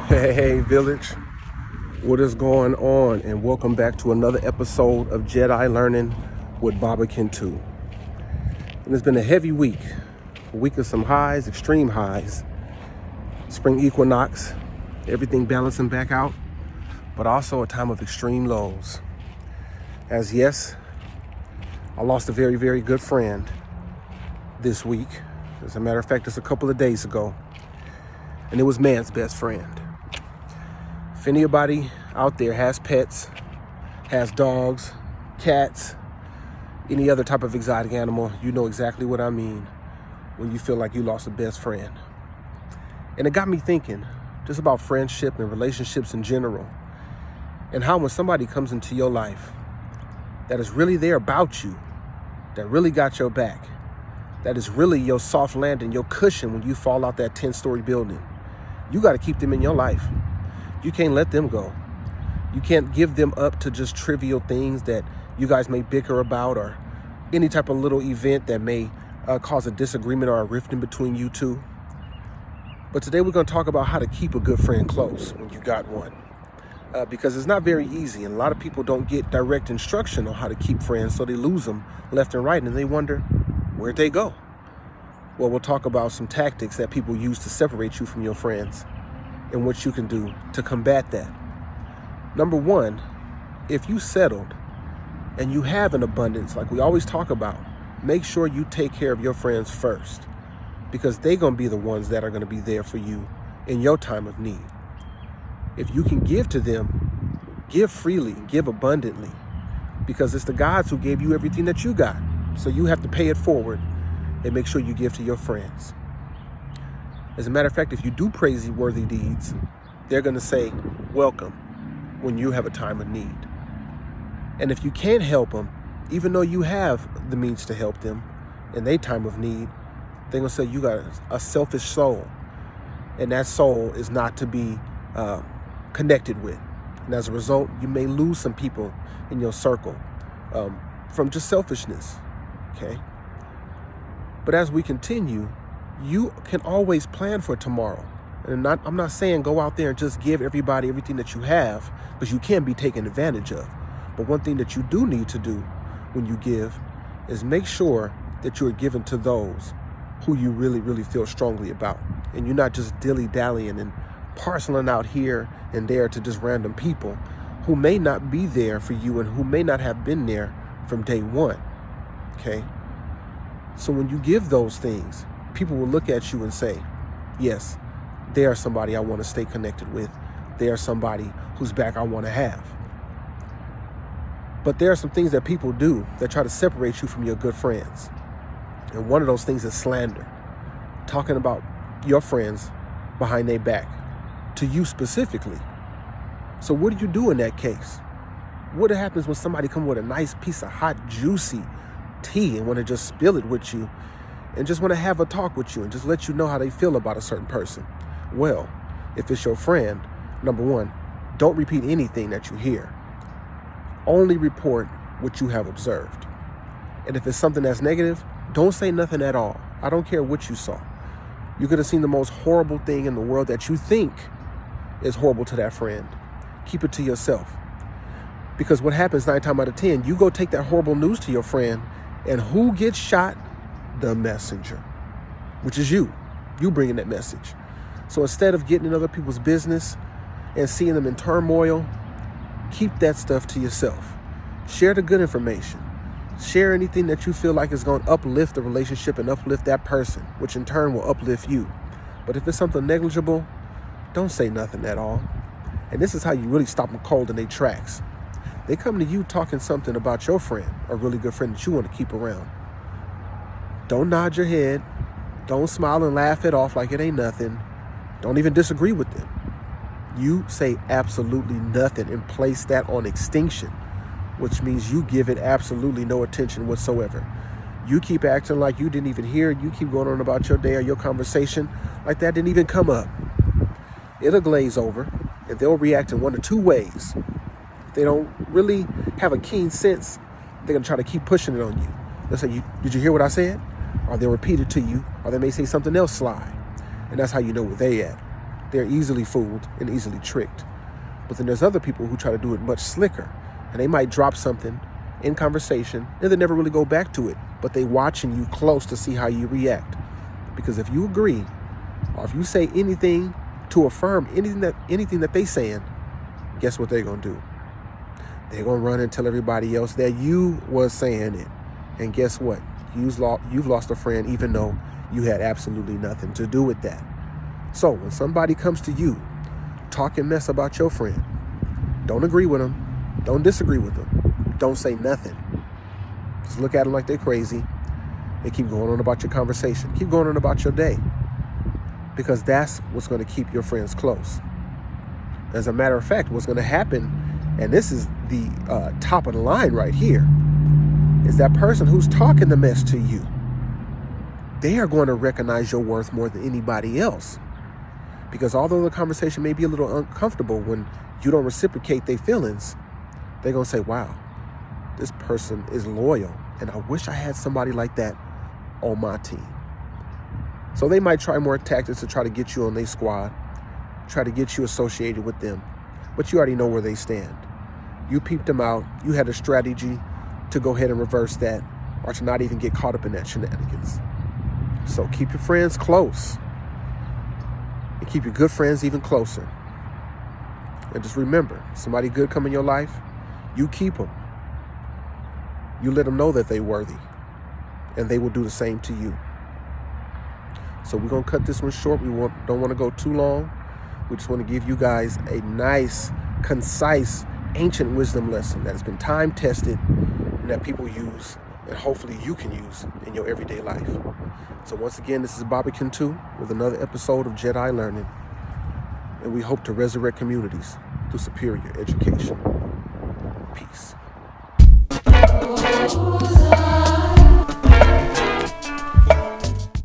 Hey, village, what is going on? And welcome back to another episode of Jedi Learning with Barbican 2. And it's been a heavy week, a week of some highs, extreme highs, spring equinox, everything balancing back out, but also a time of extreme lows. As yes, I lost a very, very good friend this week. As a matter of fact, it's a couple of days ago, and it was man's best friend. If anybody out there has pets, has dogs, cats, any other type of exotic animal, you know exactly what I mean when you feel like you lost a best friend. And it got me thinking just about friendship and relationships in general, and how when somebody comes into your life that is really there about you, that really got your back, that is really your soft landing, your cushion when you fall out that 10-story building, you got to keep them in your life. You can't let them go. You can't give them up to just trivial things that you guys may bicker about, or any type of little event that may cause a disagreement or a rift in between you two. But today we're going to talk about how to keep a good friend close when you got one. Because it's not very easy, and a lot of people don't get direct instruction on how to keep friends, so they lose them left and right, and they wonder, where'd they go? Well, we'll talk about some tactics that people use to separate you from your friends, and what you can do to combat that. Number one, if you settled and you have an abundance, like we always talk about, make sure you take care of your friends first, because they're going to be the ones that are going to be there for you in your time of need. If you can give to them, give freely, give abundantly, because it's the gods who gave you everything that you got. So you have to pay it forward and make sure you give to your friends. As a matter of fact, if you do praiseworthy deeds, they're going to say, welcome, when you have a time of need. And if you can't help them, even though you have the means to help them in their time of need, they're going to say you got a selfish soul. And that soul is not to be connected with. And as a result, you may lose some people in your circle from just selfishness. Okay? But as we continue, you can always plan for tomorrow. And I'm not saying go out there and just give everybody everything that you have, because you can be taken advantage of. But one thing that you do need to do when you give is make sure that you're giving to those who you really, really feel strongly about. And you're not just dilly-dallying and parceling out here and there to just random people who may not be there for you and who may not have been there from day one. Okay? So when you give those things, people will look at you and say, yes, they are somebody I want to stay connected with. They are somebody whose back I want to have. But there are some things that people do that try to separate you from your good friends. And one of those things is slander. Talking about your friends behind their back, to you specifically. So what do you do in that case? What happens when somebody comes with a nice piece of hot, juicy tea and want to just spill it with you, and just want to have a talk with you and just let you know how they feel about a certain person? Well, if it's your friend, number one, don't repeat anything that you hear. Only report what you have observed. And if it's something that's negative, don't say nothing at all. I don't care what you saw. You could have seen the most horrible thing in the world that you think is horrible to that friend. Keep it to yourself. Because what happens 9 times out of 10, you go take that horrible news to your friend, and who gets shot? The messenger, which is you. You bringing that message. So instead of getting in other people's business and seeing them in turmoil, keep that stuff to yourself. Share the good information. Share anything that you feel like is going to uplift the relationship and uplift that person, which in turn will uplift you. But if it's something negligible, don't say nothing at all. And this is how you really stop them cold in their tracks. They come to you talking something about your friend, a really good friend that you want to keep around. Don't nod your head. Don't smile and laugh it off like it ain't nothing. Don't even disagree with them. You say absolutely nothing and place that on extinction, which means you give it absolutely no attention whatsoever. You keep acting like you didn't even hear it. You keep going on about your day or your conversation like that didn't even come up. It'll glaze over, and they'll react in one of two ways. If they don't really have a keen sense, they're going to try to keep pushing it on you. They'll say, did you hear what I said? Or they'll repeat it to you, or they may say something else sly. And that's how you know where they at. They're easily fooled and easily tricked. But then there's other people who try to do it much slicker. And they might drop something in conversation and they never really go back to it. But they watching you close to see how you react. Because if you agree, or if you say anything to affirm anything that they saying, guess what they're going to do? They're going to run and tell everybody else that you was saying it. And guess what? You've lost a friend even though you had absolutely nothing to do with that. So when somebody comes to you talking mess about your friend, don't agree with them. Don't disagree with them. Don't say nothing. Just look at them like they're crazy and keep going on about your conversation. Keep going on about your day. Because that's what's going to keep your friends close. As a matter of fact, what's going to happen, and this is the top of the line right here, is that person who's talking the mess to you, they are going to recognize your worth more than anybody else. Because although the conversation may be a little uncomfortable when you don't reciprocate their feelings, they're going to say, wow, this person is loyal. And I wish I had somebody like that on my team. So they might try more tactics to try to get you on their squad, try to get you associated with them. But you already know where they stand. You peeped them out. You had a strategy to go ahead and reverse that, or to not even get caught up in that shenanigans. So keep your friends close. And keep your good friends even closer. And just remember, somebody good come in your life, you keep them. You let them know that they're worthy. And they will do the same to you. So we're going to cut this one short. Don't want to go too long. We just want to give you guys a nice, concise, ancient wisdom lesson that has been time tested and that people use and hopefully you can use in your everyday life. So once again, this is Barbican 2 with another episode of Jedi Learning. And we hope to resurrect communities through superior education. Peace.